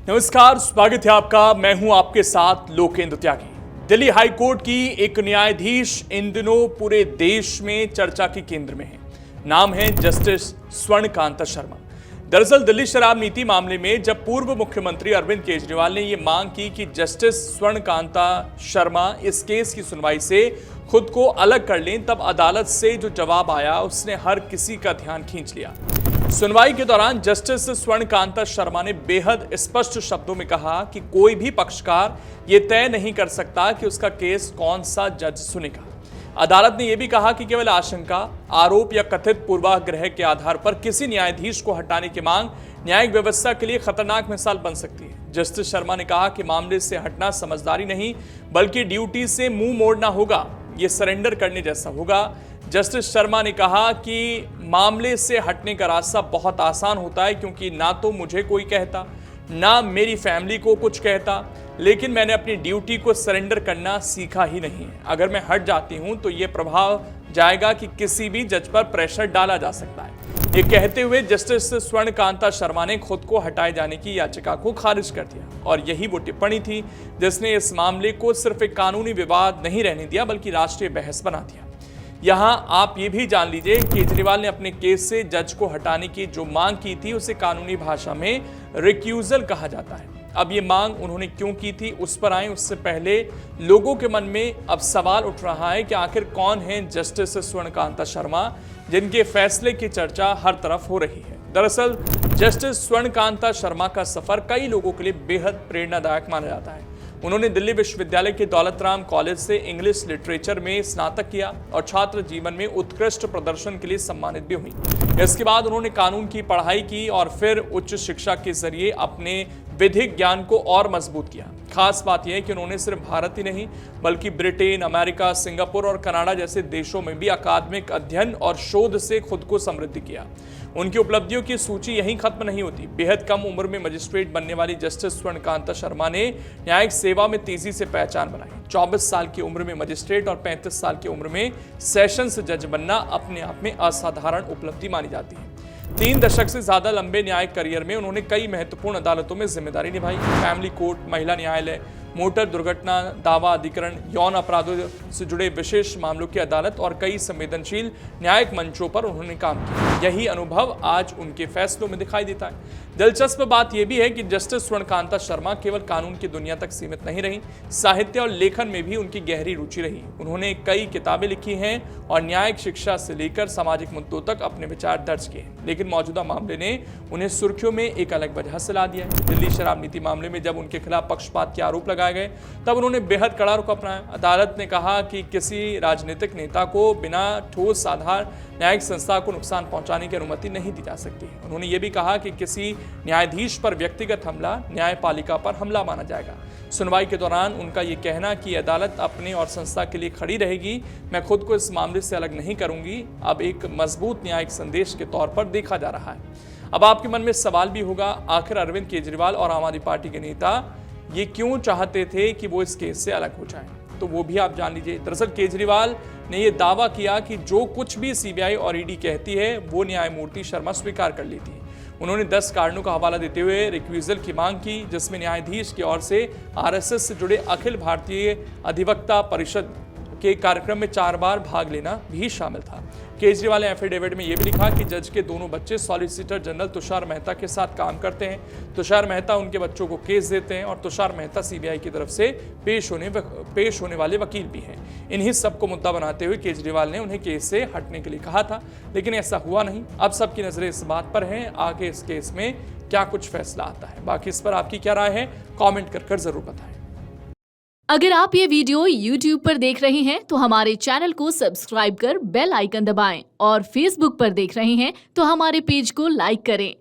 नमस्कार, स्वागत है आपका। मैं हूं आपके साथ लोकेंद्र त्यागी। दिल्ली हाई कोर्ट की एक न्यायाधीश इन दिनों पूरे देश में चर्चा के केंद्र में है। नाम है जस्टिस स्वर्ण कांता शर्मा। दरअसल दिल्ली शराब नीति मामले में जब पूर्व मुख्यमंत्री अरविंद केजरीवाल ने ये मांग की कि जस्टिस स्वर्ण कांता शर्मा इस केस की सुनवाई से खुद को अलग कर लें, तब अदालत से जो जवाब आया उसने हर किसी का ध्यान खींच लिया। सुनवाई के दौरान जस्टिस स्वर्ण कांता शर्मा ने बेहद स्पष्ट शब्दों में कहा कि कोई भी पक्षकार ये तय नहीं कर सकता कि उसका केस कौन सा जज सुनेगा। अदालत ने यह भी कहा कि केवल आशंका, आरोप या कथित पूर्वाग्रह के आधार पर किसी न्यायाधीश को हटाने की मांग न्यायिक व्यवस्था के लिए खतरनाक मिसाल बन सकती है। जस्टिस शर्मा ने कहा कि मामले से हटना समझदारी नहीं बल्कि ड्यूटी से मुंह मोड़ना होगा, ये सरेंडर करने जैसा होगा। जस्टिस शर्मा ने कहा कि मामले से हटने का रास्ता बहुत आसान होता है, क्योंकि ना तो मुझे कोई कहता, ना मेरी फैमिली को कुछ कहता, लेकिन मैंने अपनी ड्यूटी को सरेंडर करना सीखा ही नहीं है। अगर मैं हट जाती हूं तो यह प्रभाव जाएगा कि किसी भी जज पर प्रेशर डाला जा सकता है। ये कहते हुए जस्टिस स्वर्ण कांता शर्मा ने खुद को हटाए जाने की याचिका को खारिज कर दिया, और यही वो टिप्पणी थी जिसने इस मामले को सिर्फ एक कानूनी विवाद नहीं रहने दिया बल्कि राष्ट्रीय बहस बना दिया। यहां आप ये भी जान लीजिए, केजरीवाल ने अपने केस से जज को हटाने की जो मांग की थी उसे कानूनी भाषा में रिक्यूजल कहा जाता है। अब ये मांग उन्होंने क्यों की थी उस पर आए उससे पहले लोगों के मन में अब सवाल उठ रहा है कि आखिर कौन है जस्टिस स्वर्ण कांता शर्मा, जिनके फैसले की चर्चा हर तरफ हो रही है। दरअसल जस्टिस स्वर्ण कांता शर्मा का सफर कई लोगों के लिए बेहद प्रेरणादायक माना जाता है। उन्होंने दिल्ली विश्वविद्यालय के दौलत राम कॉलेज से इंग्लिश लिटरेचर में स्नातक किया और छात्र जीवन में उत्कृष्ट प्रदर्शन के लिए सम्मानित भी हुई। इसके बाद उन्होंने कानून की पढ़ाई की और फिर उच्च शिक्षा के जरिए अपने विधिक ज्ञान को और मजबूत किया। खास बात यह है कि उन्होंने सिर्फ भारत ही नहीं बल्कि ब्रिटेन, अमेरिका, सिंगापुर और कनाडा जैसे देशों में भी अकादमिक अध्ययन और शोध से खुद को समृद्ध किया। उनकी उपलब्धियों की सूची यहीं खत्म नहीं होती। बेहद कम उम्र में मजिस्ट्रेट बनने वाली जस्टिस स्वर्ण कांता शर्मा ने न्यायिक सेवा में तेजी से पहचान बनाई। 24 साल की उम्र में मजिस्ट्रेट और 35 साल की उम्र में सेशंस जज बनना अपने आप में असाधारण उपलब्धि मानी जाती है। 3 दशक से ज्यादा लंबे न्यायिक करियर में उन्होंने कई महत्वपूर्ण अदालतों में जिम्मेदारी निभाई। फैमिली कोर्ट, महिला न्यायालय, मोटर दुर्घटना दावा अधिकरण, यौन अपराधों से जुड़े विशेष मामलों की अदालत और कई संवेदनशील न्यायिक मंचों पर उन्होंने काम किया। यही अनुभव आज उनके फैसलों में दिखाई देता है। दिलचस्प बात यह भी है कि जस्टिस स्वर्ण कांता शर्मा केवल कानून की दुनिया तक सीमित नहीं रही, साहित्य और लेखन में भी उनकी गहरी रुचि रही। उन्होंने कई किताबें लिखी हैं और न्यायिक शिक्षा से लेकर सामाजिक मुद्दों तक अपने विचार दर्ज किए। लेकिन मौजूदा मामले ने उन्हें सुर्खियों में एक अलग वजह से ला दिया है। दिल्ली शराब नीति मामले में जब उनके खिलाफ पक्षपात के आरोप लगाए गए तब उन्होंने बेहद कड़ा रुख अपनाया। अदालत ने कहा कि किसी राजनीतिक नेता को बिना ठोस आधार न्यायिक संस्था को नुकसान पहुंचाने की अनुमति नहीं दी जा सकती। उन्होंने ये भी कहा कि किसी न्यायाधीश पर व्यक्तिगत हमला न्यायपालिका पर हमला माना जाएगा। सुनवाई के दौरान उनका ये कहना कि अदालत अपने और संस्था के लिए खड़ी रहेगी, मैं खुद को इस मामले से अलग नहीं करूंगी, अब एक मजबूत न्यायिक संदेश के तौर पर देखा जा रहा है। अब आपके मन में सवाल भी होगा, आखिर अरविंद केजरीवाल और आम आदमी पार्टी के नेता ये क्यों चाहते थे कि वो इस केस से अलग हो जाएं? तो वो भी आप जान लीजिए। दरअसल केजरीवाल ने यह दावा किया कि जो कुछ भी सीबीआई और ईडी कहती है वो न्यायमूर्ति शर्मा स्वीकार कर लेती है। उन्होंने 10 कारणों का हवाला देते हुए रिक्विजल की मांग की, जिसमें न्यायाधीश की ओर से आरएसएस से जुड़े अखिल भारतीय अधिवक्ता परिषद के कार्यक्रम में 4 बार भाग लेना भी शामिल था। केजरीवाल ने एफिडेविट में यह भी लिखा कि जज के दोनों बच्चे सॉलिसिटर जनरल तुषार मेहता के साथ काम करते हैं। तुषार मेहता उनके बच्चों को केस देते हैं और तुषार मेहता सीबीआई की तरफ से पेश होने वाले वकील भी हैं। इन्हीं सब को मुद्दा बनाते हुए केजरीवाल ने उन्हें केस से हटने के लिए कहा था, लेकिन ऐसा हुआ नहीं। अब सबकी नजरें इस बात पर हैं आगे इस केस में क्या कुछ फैसला आता है। बाकी इस पर आपकी क्या राय है, कॉमेंट कर जरूर बताएं। अगर आप ये वीडियो YouTube पर देख रहे हैं तो हमारे चैनल को सब्सक्राइब कर बेल आइकन दबाएं और Facebook पर देख रहे हैं तो हमारे पेज को लाइक करें।